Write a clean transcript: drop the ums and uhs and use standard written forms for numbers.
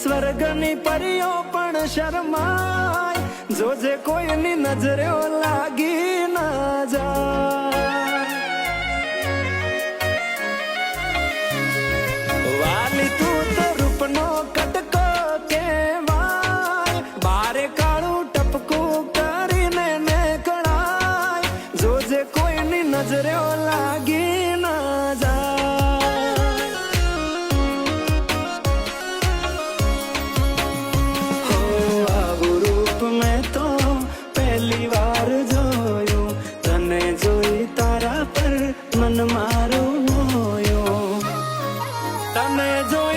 સ્વર્ગની પરીઓ પણ શરમાય, જોજે કોઈની નજરે લાગી ના જાય. વાલી તું તો રૂપનો કટકો કહેવાય, બારે કાળું ટપકું કરીને નીકળાય, જોજે કોઈની નજરે લાગી ના જાય. હો આવું રૂપ મેં તો પહેલી વાર જોયું, તને જોઈ તારા પર મન મારું મોયું, તને જોઈ